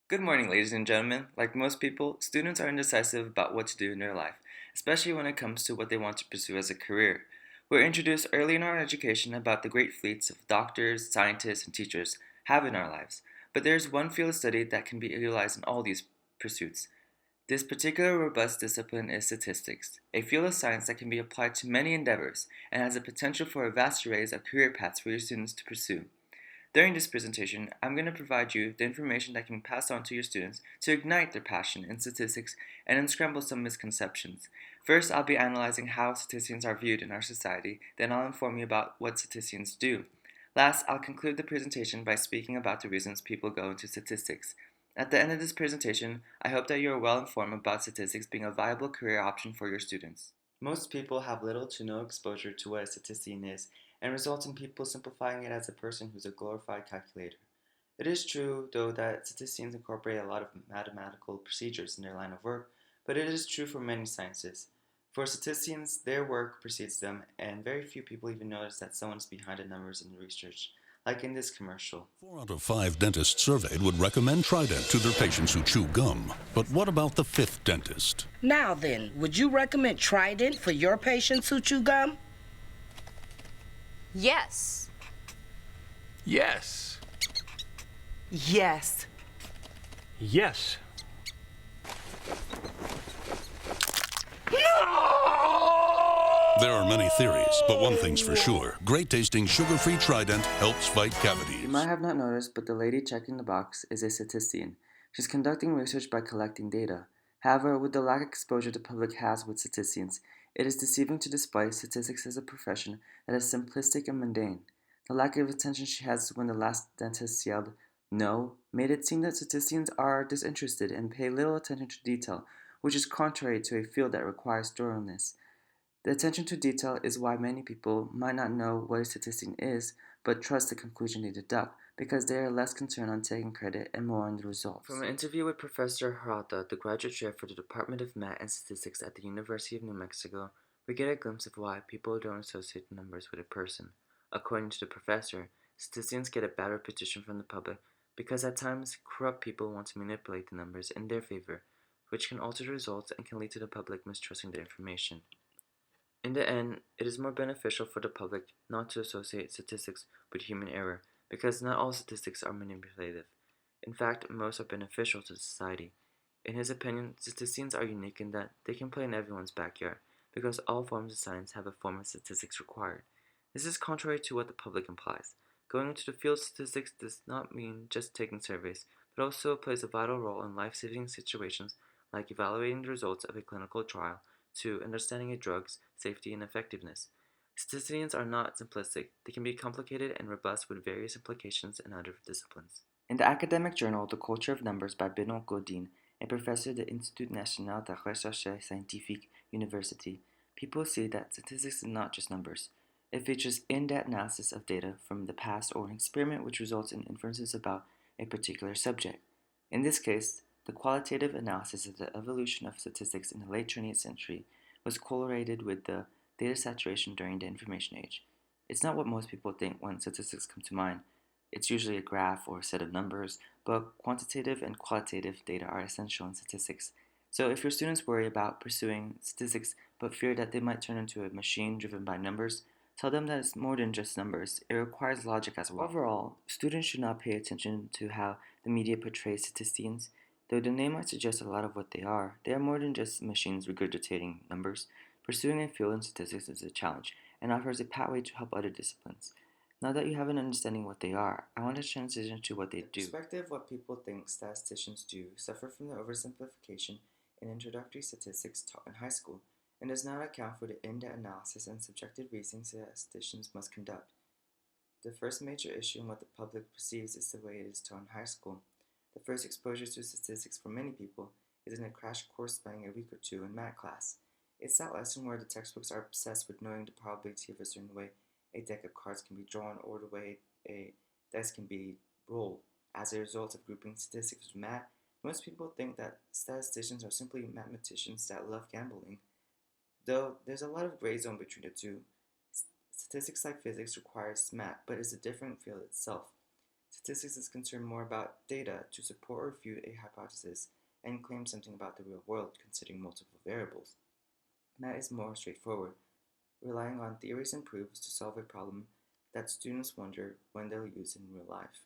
Good morning, ladies and gentlemen. Like most people, students are indecisive about what to do in their life, especially when it comes to what they want to pursue as a career. We're introduced early in our education about the great fleets of doctors, scientists, and teachers have in our lives, but there's one field of study that can be utilized in all these pursuits. This particular robust discipline is statistics, a field of science that can be applied to many endeavors and has the potential for a vast array of career paths for your students to pursue. During this presentation, I'm going to provide you the information that can pass on to your students to ignite their passion in statistics and unscramble some misconceptions. First, I'll be analyzing how statisticians are viewed in our society, then I'll inform you about what statisticians do. Last, I'll conclude the presentation by speaking about the reasons people go into statistics. At the end of this presentation, I hope that you are well informed about statistics being a viable career option for your students. Most people have little to no exposure to what a statistician is, and results in people simplifying it as a person who's a glorified calculator. It is true, though, that statisticians incorporate a lot of mathematical procedures in their line of work, but it is true for many sciences. For statisticians, their work precedes them, and very few people even notice that someone's behind the numbers in the research, like in this commercial. 4 out of 5 dentists surveyed would recommend Trident to their patients who chew gum. But what about the fifth dentist? Now then, would you recommend Trident for your patients who chew gum? Yes. Yes. Yes. Yes. There are many theories, but one thing's for sure. Great tasting sugar-free Trident helps fight cavities. You might have not noticed, but the lady checking the box is a statistician. She's conducting research by collecting data. However, with the lack of exposure the public has with statisticians, it is deceiving to display statistics as a profession that is simplistic and mundane. The lack of attention she has when the last dentist yelled, "No," made it seem that statisticians are disinterested and pay little attention to detail, which is contrary to a field that requires thoroughness. The attention to detail is why many people might not know what a statistician is, but trust the conclusion they deduct, because they are less concerned on taking credit and more on the results. From an interview with Professor Harata, the graduate chair for the Department of Math and Statistics at the University of New Mexico, we get a glimpse of why people don't associate numbers with a person. According to the professor, statisticians get a bad reputation from the public because at times corrupt people want to manipulate the numbers in their favor, which can alter the results and can lead to the public mistrusting the information. In the end, it is more beneficial for the public not to associate statistics with human error, because not all statistics are manipulative. In fact, most are beneficial to society. In his opinion, statisticians are unique in that they can play in everyone's backyard, because all forms of science have a form of statistics required. This is contrary to what the public implies. Going into the field of statistics does not mean just taking surveys, but also plays a vital role in life-saving situations like evaluating the results of a clinical trial, to understanding a drug's safety and effectiveness. Statisticians are not simplistic. They can be complicated and robust with various implications in other disciplines. In the academic journal The Culture of Numbers by Benoît Godin, a professor at the Institut National de Recherche Scientifique University, people see that statistics is not just numbers. It features in-depth analysis of data from the past or an experiment which results in inferences about a particular subject. In this case, the qualitative analysis of the evolution of statistics in the late 20th century was correlated with the data saturation during the information age. It's not what most people think when statistics come to mind. It's usually a graph or a set of numbers, but quantitative and qualitative data are essential in statistics. So if your students worry about pursuing statistics but fear that they might turn into a machine driven by numbers, tell them that it's more than just numbers. It requires logic as well. Overall, students should not pay attention to how the media portrays statisticians. Though the name might suggest a lot of what they are more than just machines regurgitating numbers. Pursuing a field in statistics is a challenge and offers a pathway to help other disciplines. Now that you have an understanding of what they are, I want to transition to what they do. The perspective of what people think statisticians do suffer from the oversimplification in introductory statistics taught in high school, and does not account for the in-depth analysis and subjective reasoning statisticians must conduct. The first major issue in what the public perceives is the way it is taught in high school. The first exposure to statistics for many people is in a crash course spanning a week or two in math class. It's that lesson where the textbooks are obsessed with knowing the probability of a certain way a deck of cards can be drawn or the way a dice can be rolled. As a result of grouping statistics with math, most people think that statisticians are simply mathematicians that love gambling. Though there's a lot of gray zone between the two. Statistics like physics requires math, but is a different field itself. Statistics is concerned more about data to support or refute a hypothesis and claim something about the real world considering multiple variables. Math is more straightforward, relying on theories and proofs to solve a problem that students wonder when they'll use in real life.